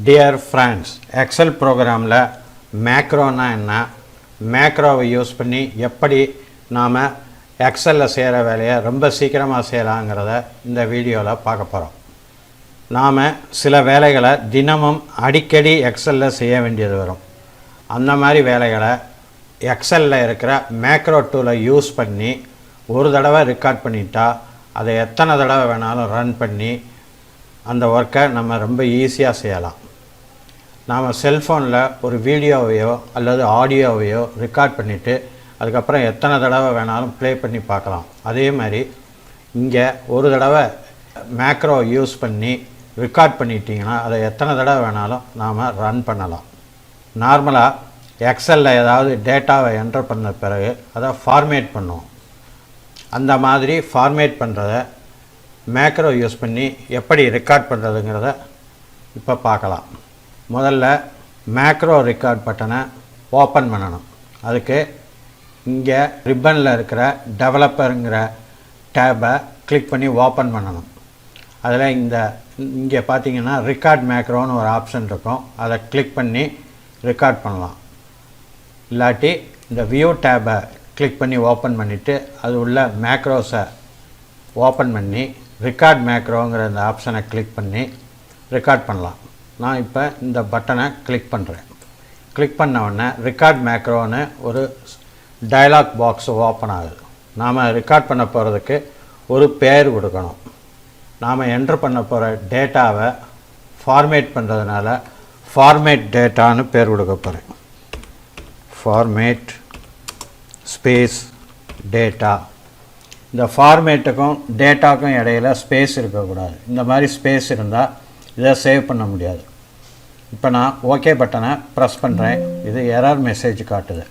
Dear friends, Excel programல மேக்ரோனா என்ன, மேக்ரோவை use பண்ணி எப்படி நாம் எக்ஸலில் செய்கிற வேலையை ரொம்ப சீக்கிரமாக செய்யலாங்கிறத இந்த வீடியோவில் பார்க்க போகிறோம். நாம் சில வேலைகளை தினமும் அடிக்கடி எக்ஸலில் செய்ய வேண்டியது வரும். அந்த மாதிரி வேலைகளை எக்ஸலில் இருக்கிற மேக்ரோ டூலை யூஸ் பண்ணி ஒரு தடவை ரெக்கார்ட் பண்ணிட்டா அதை எத்தனை தடவை வேணாலும் ரன் பண்ணி அந்த ஒர்க்கை நம்ம ரொம்ப ஈஸியாக செய்யலாம். நாம் செல்ஃபோனில் ஒரு வீடியோவையோ அல்லது ஆடியோவையோ ரெக்கார்ட் பண்ணிவிட்டு அதுக்கப்புறம் எத்தனை தடவை வேணாலும் ப்ளே பண்ணி பார்க்கலாம். அதே மாதிரி இங்கே ஒரு தடவை மேக்ரோ யூஸ் பண்ணி ரெக்கார்ட் பண்ணிட்டீங்கன்னா அதை எத்தனை தடவை வேணாலும் நாம் ரன் பண்ணலாம். நார்மலாக எக்ஸலில் ஏதாவது டேட்டாவை என்டர் பண்ண பிறகு அதை ஃபார்மேட் பண்ணுவோம். அந்த மாதிரி ஃபார்மேட் பண்ணுறத மேக்ரோ யூஸ் பண்ணி எப்படி ரெக்கார்ட் பண்ணுறதுங்கிறத இப்போ பார்க்கலாம். முதல்ல மேக்ரோ ரெக்கார்ட் பட்டனை ஓப்பன் பண்ணணும். அதுக்கு இங்கே ரிப்பனில் இருக்கிற டெவலப்பருங்கிற டேபை கிளிக் பண்ணி ஓப்பன் பண்ணணும். அதில் இங்கே பார்த்தீங்கன்னா ரெக்கார்ட் மேக்ரோன்னு ஒரு ஆப்ஷன் இருக்கும். அதை கிளிக் பண்ணி ரெக்கார்ட் பண்ணலாம். இல்லாட்டி இந்த வியூ டேபை கிளிக் பண்ணி ஓப்பன் பண்ணிவிட்டு அது உள்ள மேக்ரோஸை ஓப்பன் பண்ணி ரெக்கார்ட் மேக்ரோங்கிற இந்த ஆப்ஷனை கிளிக் பண்ணி ரெக்கார்ட் பண்ணலாம். நான் இப்போ இந்த பட்டனை கிளிக் பண்ணுறேன். கிளிக் பண்ண உடனே ரெக்கார்ட் மேக்ரோன்னு ஒரு டயலாக் பாக்ஸ் ஓப்பன் ஆகுது. நாம் ரெக்கார்ட் பண்ண போகிறதுக்கு ஒரு பேர் கொடுக்கணும். நாம் என்ட்ரு பண்ண போகிற டேட்டாவை ஃபார்மேட் பண்ணுறதுனால ஃபார்மேட் டேட்டான்னு பேர் கொடுக்க போகிறேன். Format space data. இந்த ஃபார்மேட்டுக்கும் டேட்டாக்கும் இடையில் ஸ்பேஸ் இருக்கக்கூடாது. இந்த மாதிரி ஸ்பேஸ் இருந்தால் இதை சேவ் பண்ண முடியாது. இப்போ நான் ஓகே பட்டனை ப்ரெஸ் பண்ணுறேன். இது எரர் மெசேஜ் காட்டுது.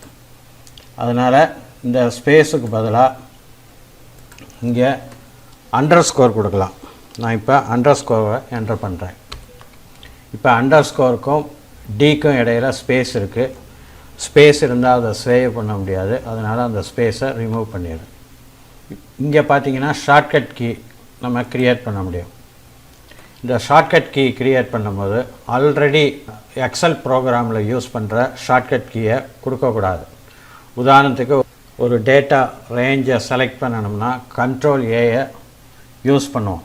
அதனால் இந்த ஸ்பேஸுக்கு பதிலாக இங்கே அண்டர்ஸ்கோர் கொடுக்கலாம். நான் இப்போ அண்டர்ஸ்கோரை என்டர் பண்ணுறேன். இப்போ அண்டர்ஸ்கோருக்கும் டிக்கும் இடையில் ஸ்பேஸ் இருக்குது. ஸ்பேஸ் இருந்தால் அதை சேவ் பண்ண முடியாது. அதனால் அந்த ஸ்பேஸை ரிமூவ் பண்ணிடு. இங்கே பார்த்தீங்கன்னா ஷார்ட்கட் கீ நம்ம க்ரியேட் பண்ண முடியும். இந்த ஷார்ட்கட் கீ க்ரியேட் பண்ணும்போது ஆல்ரெடி எக்ஸல் ப்ரோக்ராமில் யூஸ் பண்ணுற ஷார்ட்கட் கீயை கொடுக்கக்கூடாது. உதாரணத்துக்கு ஒரு டேட்டா ரேஞ்சை செலக்ட் பண்ணணும்னா கண்ட்ரோல் ஏயை யூஸ் பண்ணுவோம்.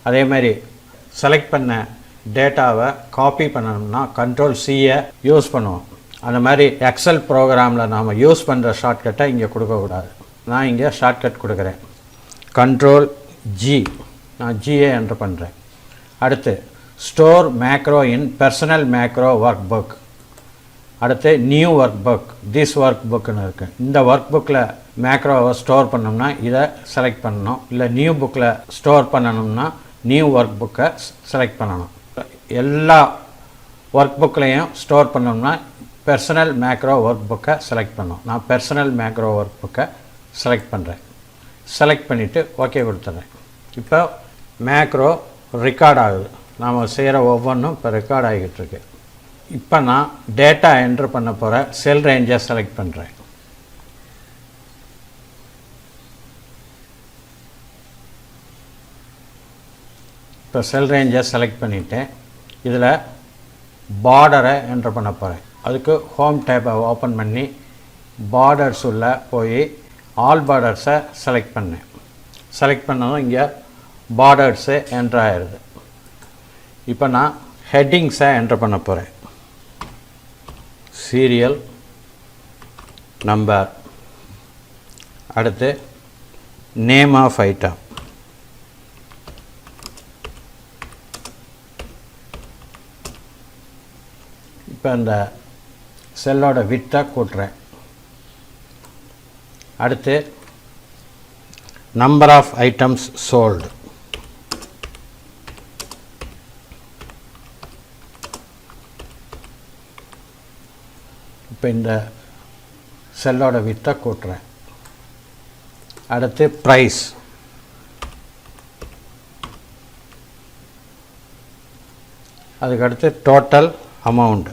அதே மாதிரி செலக்ட் பண்ண டேட்டாவை காப்பி பண்ணணும்னா கண்ட்ரோல் சியை யூஸ் பண்ணுவோம். அந்த மாதிரி எக்ஸல் ப்ரோக்ராமில் நாம் யூஸ் பண்ணுற ஷார்ட்கட்டை இங்கே கொடுக்கக்கூடாது. நான் இங்கே ஷார்ட்கட் கொடுக்குறேன். Control G. நான் ஜியை என்டர் பண்ணுறேன். அடுத்து store macro in personal macro workbook. அடுத்து new workbook. This work புக்குன்னு இருக்குது. இந்த ஒர்க் புக்கில் மேக்ரோவை ஸ்டோர் பண்ணோம்னா இதை செலக்ட் பண்ணணும். இல்லை நியூ புக்கில் ஸ்டோர் பண்ணணும்னா நியூ ஒர்க் புக்கை செலக்ட் பண்ணணும். எல்லா ஒர்க் புக்லையும் ஸ்டோர் பண்ணோம்னா பர்சனல் மேக்ரோ ஒர்க் புக்கை செலக்ட் பண்ணணும். நான் பர்சனல் மேக்ரோ ஒர்க் புக்கை செலக்ட் பண்ணுறேன். செலக்ட் பண்ணிவிட்டு ஓகே கொடுத்துட்றேன். இப்போ மேக்ரோ ரெக்கார்ட் ஆகுது. நாம் செய்கிற ஒவ்வொன்றும் இப்போ ரெக்கார்ட் ஆகிக்கிட்டு இருக்கு. இப்போ நான் டேட்டா என்ட்ரு பண்ண போகிற செல் ரேஞ்சை செலக்ட் பண்ணுறேன். இப்போ செல் ரேஞ்சை செலக்ட் பண்ணிவிட்டேன். இதில் பார்டரை என்ட்ரு பண்ண போகிறேன். அதுக்கு ஹோம் டேப்பை ஓப்பன் பண்ணி பார்டர்ஸ் உள்ள போய் ஆல் பார்டர்ஸை செலக்ட் பண்ணேன். செலக்ட் பண்ணதும் இங்கே பார்டர்ஸு என்ட்ரு ஆகிடுது. இப்போ நான் ஹெட்டிங்ஸை என்ட்ரு பண்ண போகிறேன். Serial number. அடுத்து நேம் ஆஃப் ஐட்டம். இப்போ இந்த செல்லோட வித்தை கூட்டுறேன். அடுத்து நம்பர் ஆஃப் ஐட்டம்ஸ் சோல்டு. இப்போ இந்த செல்லோட வித்தை கூட்டுறேன். அடுத்து ப்ரைஸ். அதுக்கடுத்து டோட்டல் அமௌண்ட்.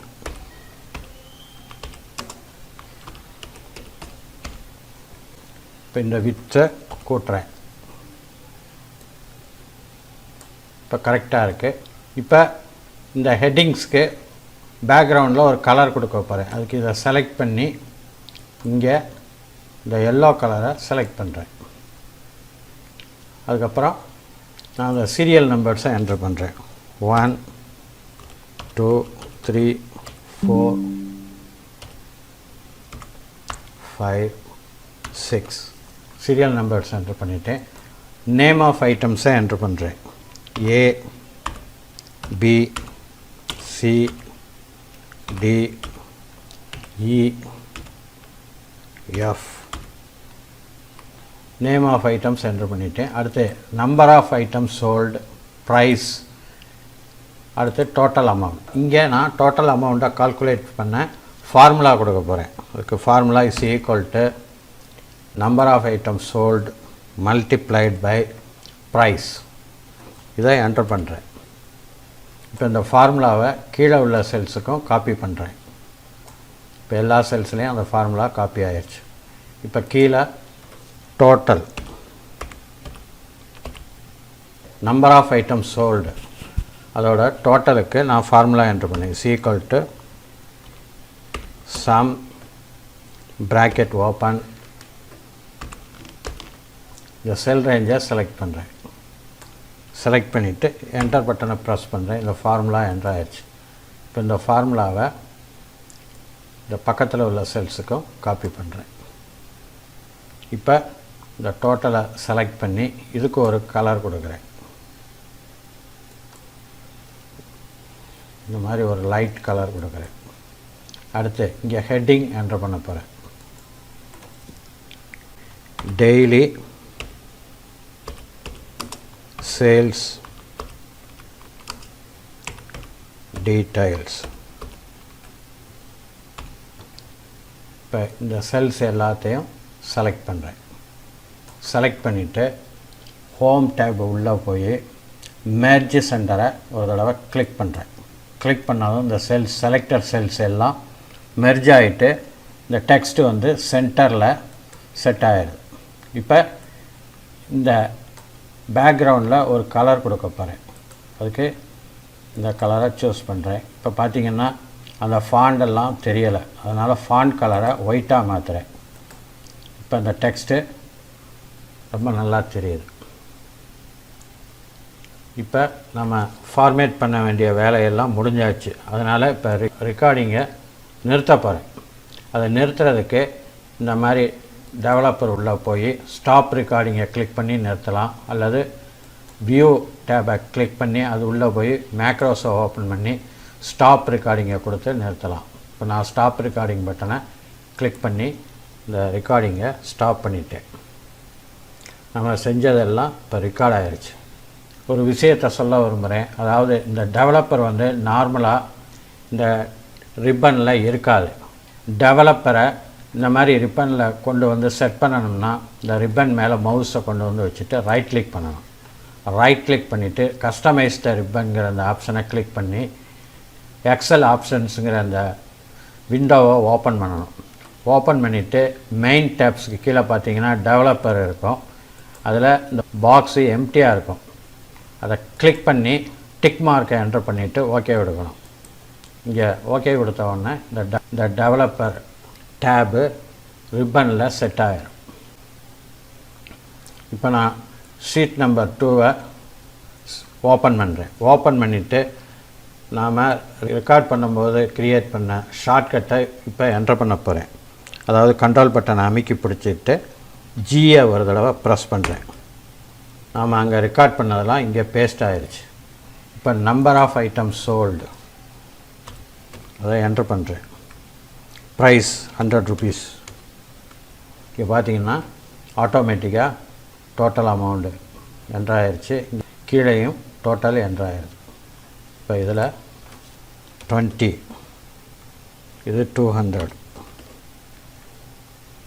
இப்போ இந்த வித்தை கூட்டுறேன். இப்போ கரெக்டாக இருக்குது. இப்போ இந்த ஹெட்டிங்ஸ்க்கு பேக்ரவுண்டில் ஒரு கலர் கொடுக்க போகிறேன். அதுக்கு இதை செலக்ட் பண்ணி இங்கே இந்த எல்லோ கலரை செலக்ட் பண்ணுறேன். அதுக்கப்புறம் நான் அந்த சீரியல் நம்பர்ஸை என்ட்ரு பண்ணுறேன். 1 2 3 4 5 6 சீரியல் நம்பர்ஸ் என்ட்ரு பண்ணிவிட்டேன். நேம் ஆஃப் ஐட்டம்ஸை என்ட்ரு பண்ணுறேன். A B C D E F name of items entry பண்ணிவிட்டேன். அடுத்து number of items sold, price, அடுத்து டோட்டல் அமௌண்ட். இங்கே நான் டோட்டல் அமௌண்ட்டை கால்குலேட் பண்ண ஃபார்முலா கொடுக்க போகிறேன். அதுக்கு formula is equal to number of items sold multiplied by price. இதை என்ட்ரு பண்ணுறேன். இப்போ இந்த ஃபார்முலாவை கீழே உள்ள செல்ஸுக்கும் காப்பி பண்ணுறேன். இப்போ எல்லா செல்ஸ்லேயும் அந்த ஃபார்முலா காப்பி ஆயிடுச்சு. இப்போ கீழே total number of items sold அதோட டோட்டலுக்கு நான் ஃபார்முலா என்ட்ரு பண்ணேன். Is equal to sum bracket open, இந்த செல் ரேஞ்சை செலக்ட் பண்ணுறேன். செலக்ட் பண்ணிவிட்டு என்டர் பட்டனை ப்ரெஸ் பண்ணுறேன். இந்த ஃபார்முலா என்ட்ரு ஆயிடுச்சு. இப்போ இந்த ஃபார்முலாவை இந்த பக்கத்தில் உள்ள செல்ஸுக்கும் காப்பி பண்ணுறேன். இப்போ இந்த டோட்டலை செலக்ட் பண்ணி இதுக்கு ஒரு கலர் கொடுக்குறேன். இந்த மாதிரி ஒரு லைட் கலர் கொடுக்குறேன். அடுத்து இங்கே ஹெட்டிங் என்ட்ரு பண்ண போகிறேன். Daily sales details. இப்போ இந்த செல்ஸ் எல்லாத்தையும் செலக்ட் பண்ணுறேன். செலக்ட் பண்ணிவிட்டு ஹோம் டேப் உள்ளே போய் மெர்ஜ் சென்டரை ஒரு தடவை கிளிக் பண்ணுறேன். கிளிக் பண்ணாலும் இந்த செல்ஸ் செலக்டர் செல்ஸ் எல்லாம் மெர்ஜ் ஆகிட்டு இந்த டெக்ஸ்ட்டு வந்து சென்டரில் செட் ஆகிடுது. இப்போ இந்த பேக்ரவுண்டில் ஒரு கலர் கொடுக்க போகிறேன். அதுக்கு இந்த கலரை சூஸ் பண்ணுறேன். இப்போ பார்த்திங்கன்னா அந்த ஃபாண்டெல்லாம் தெரியலை, அதனால் ஃபாண்ட் கலரை ஒயிட்டாக மாற்றுறேன். இப்போ இந்த டெக்ஸ்ட்டு ரொம்ப நல்லா தெரியுது. இப்போ நம்ம ஃபார்மேட் பண்ண வேண்டிய வேலையெல்லாம் முடிஞ்சாச்சு. அதனால் இப்போ ரெக்கார்டிங்கை நிறுத்த போகிறேன். அதை நிறுத்துறதுக்கு இந்த மாதிரி டெவலப்பர் உள்ளே போய் ஸ்டாப் ரெக்கார்டிங்கை கிளிக் பண்ணி நிறுத்தலாம், அல்லது வியூ டேபை கிளிக் பண்ணி அது உள்ளே போய் மேக்ரோஸை ஓப்பன் பண்ணி ஸ்டாப் ரெக்கார்டிங்கை கொடுத்து நிறுத்தலாம். இப்போ நான் ஸ்டாப் ரெக்கார்டிங் பட்டனை கிளிக் பண்ணி இந்த ரெக்கார்டிங்கை ஸ்டாப் பண்ணிட்டேன். நம்ம செஞ்சதெல்லாம் இப்போ ரெக்கார்ட் ஆகிருச்சு. ஒரு விஷயத்தை சொல்ல விரும்புகிறேன். அதாவது இந்த டெவலப்பர் வந்து நார்மலாக இந்த ரிப்பனில் இருக்காது. டெவலப்பரை இந்த மாதிரி ரிப்பனில் கொண்டு வந்து செட் பண்ணணும்னா இந்த ரிப்பன் மேலே மவுஸை கொண்டு வந்து வச்சுட்டு ரைட் கிளிக் பண்ணணும். ரைட் கிளிக் பண்ணிவிட்டு கஸ்டமைஸ்ட ரிப்பன்கிற அந்த ஆப்ஷனை கிளிக் பண்ணி எக்ஸல் ஆப்ஷன்ஸுங்கிற அந்த விண்டோவை ஓப்பன் பண்ணணும். ஓப்பன் பண்ணிவிட்டு மெயின் டேப்ஸுக்கு கீழே பார்த்தீங்கன்னா டெவலப்பர் இருக்கும். அதில் இந்த பாக்ஸு எம்டியாக இருக்கும். அதை கிளிக் பண்ணி டிக் மார்க்கை என்ட்ரு பண்ணிவிட்டு ஓகே கொடுக்கணும். இங்கே ஓகே கொடுத்த உடனே இந்த டெவலப்பர் டேபு ரிப்பனில் செட் ஆகிடும். இப்போ நான் ஷீட் நம்பர் 2வை ஓப்பன் பண்ணுறேன். ஓப்பன் பண்ணிவிட்டு நாம் ரெக்கார்ட் பண்ணும்போது க்ரியேட் பண்ண ஷார்ட்கட்டை இப்போ என்ட்ரு பண்ண போகிறேன். அதாவது கண்ட்ரோல் பட்டனை அமைக்கி பிடிச்சிட்டு ஜியை ஒரு தடவை ப்ரெஸ் பண்ணுறேன். நாம் அங்கே ரெக்கார்ட் பண்ணதெல்லாம் இங்கே பேஸ்ட் ஆகிடுச்சு. இப்போ நம்பர் ஆஃப் ஐட்டம்ஸ் சோல்டு அதை என்ட்ரு பண்ணுறேன். Price 100 rupees. இங்கே பார்த்தீங்கன்னா ஆட்டோமேட்டிக்காக டோட்டல் அமௌண்ட்டு என்ட்ராயிருச்சு. கீழேயும் டோட்டல் என்ட்ராயிருது. இப்போ இதில் 20, இது 200,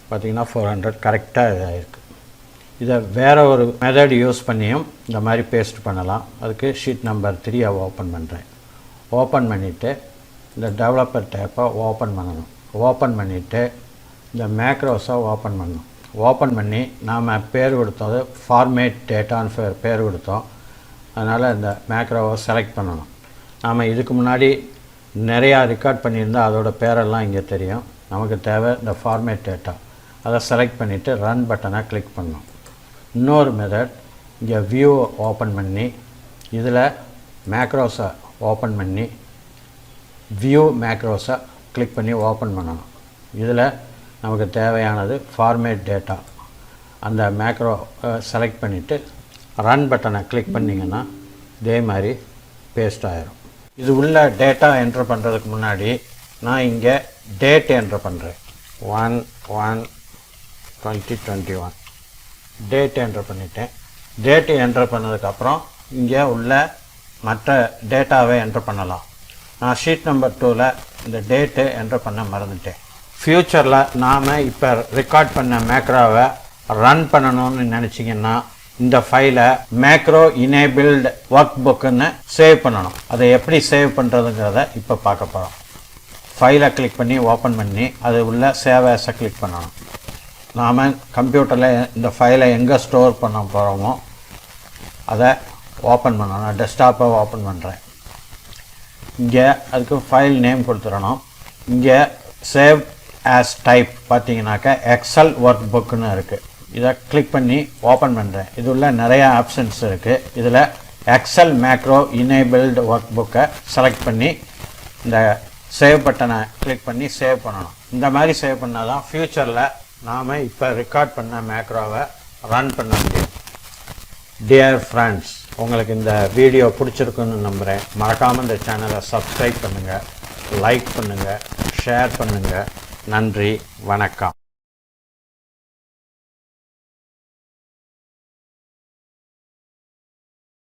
பார்த்திங்கன்னா 400 கரெக்டாக இதாகிருக்கு. இதை வேறு ஒரு மெத்தட் யூஸ் பண்ணியும் இந்த மாதிரி பேஸ்ட் பண்ணலாம். அதுக்கு ஷீட் நம்பர் 3யை ஓப்பன் பண்ணுறேன். ஓப்பன் பண்ணிவிட்டு இந்த டெவலப்பர் டேப்பை ஓப்பன் பண்ணணும். ஓப்பன் பண்ணிவிட்டு இந்த மேக்ரோஸை ஓப்பன் பண்ணணும். ஓப்பன் பண்ணி நாம் பேர் கொடுத்தது ஃபார்மேட் டேட்டான்னு பேர் கொடுத்தோம். அதனால் இந்த மேக்ரோவை செலக்ட் பண்ணணும். நாம் இதுக்கு முன்னாடி நிறையா ரெக்கார்ட் பண்ணியிருந்தால் அதோட பேரெல்லாம் இங்கே தெரியும். நமக்கு தேவை இந்த ஃபார்மேட் டேட்டா. அதை செலக்ட் பண்ணிவிட்டு ரன் பட்டனை கிளிக் பண்ணோம். இன்னொரு மெத்தட், இங்கே வியூவை ஓப்பன் பண்ணி இதில் மேக்ரோஸை ஓப்பன் பண்ணி வியூ மேக்ரோஸை கிளிக் பண்ணி ஓப்பன் பண்ணணும். இதில் நமக்கு தேவையானது ஃபார்மேட் டேட்டா. அந்த மேக்ரோ செலக்ட் பண்ணிவிட்டு ரன் பட்டனை கிளிக் பண்ணிங்கன்னா இதே மாதிரி பேஸ்ட் ஆகிரும். இது உள்ள டேட்டா என்ட்ரு பண்ணுறதுக்கு முன்னாடி நான் இங்கே டேட் என்ட்ரு பண்ணுறேன். 1/1/2021 டேட் என்ட்ரு பண்ணிட்டேன். டேட்டு என்ட்ரு பண்ணதுக்கப்புறம் இங்கே உள்ள மற்ற டேட்டாவை என்ட்ரு பண்ணலாம். நான் ஷீட் நம்பர் 2ல் இந்த டேட்டு என்ட்ரு பண்ண மறந்துட்டேன். ஃப்யூச்சரில் நாம் இப்போ ரெக்கார்ட் பண்ண மேக்ரோவை ரன் பண்ணணும்னு நினச்சிங்கன்னா இந்த ஃபைலை மேக்ரோ இனேபிள்டு ஒர்க் புக்குன்னு சேவ் பண்ணணும். அதை எப்படி சேவ் பண்ணுறதுங்கிறத இப்போ பார்க்க போகிறோம். ஃபைலை கிளிக் பண்ணி ஓப்பன் பண்ணி அது உள்ள சேவ் ஆஸை கிளிக் பண்ணணும். நாம் கம்ப்யூட்டரில் இந்த ஃபைலை எங்கே ஸ்டோர் பண்ண போகிறோமோ அதை ஓப்பன் பண்ணணும். நான் டெஸ்க்டாப்பை ஓப்பன் பண்ணுறேன். இங்கே அதுக்கு ஃபைல் நேம் கொடுத்துடணும். இங்கே சேவ் ஆஸ் டைப் பார்த்தீங்கன்னாக்கா எக்ஸல் ஒர்க் புக்குன்னு இருக்குது. இதை கிளிக் பண்ணி ஓப்பன் பண்ணுறேன். இது உள்ள நிறையா ஆப்ஷன்ஸ் இருக்குது. இதில் எக்ஸல் மேக்ரோ இனேபிள்டு ஒர்க் புக்கை செலக்ட் பண்ணி இந்த சேவ் பட்டனை கிளிக் பண்ணி சேவ் பண்ணணும். இந்த மாதிரி சேவ் பண்ணால் தான் ஃப்யூச்சரில் நாம் இப்போ ரெக்கார்ட் பண்ண மேக்ரோவை ரன் பண்ண முடியும். டியர் ஃப்ரெண்ட்ஸ், உங்களுக்கு இந்த வீடியோ பிடிச்சிருக்குன்னு நம்புகிறேன். மறக்காமல் இந்த சேனலை சப்ஸ்கிரைப் பண்ணுங்கள், லைக் பண்ணுங்கள், ஷேர் பண்ணுங்கள். நன்றி, வணக்கம்.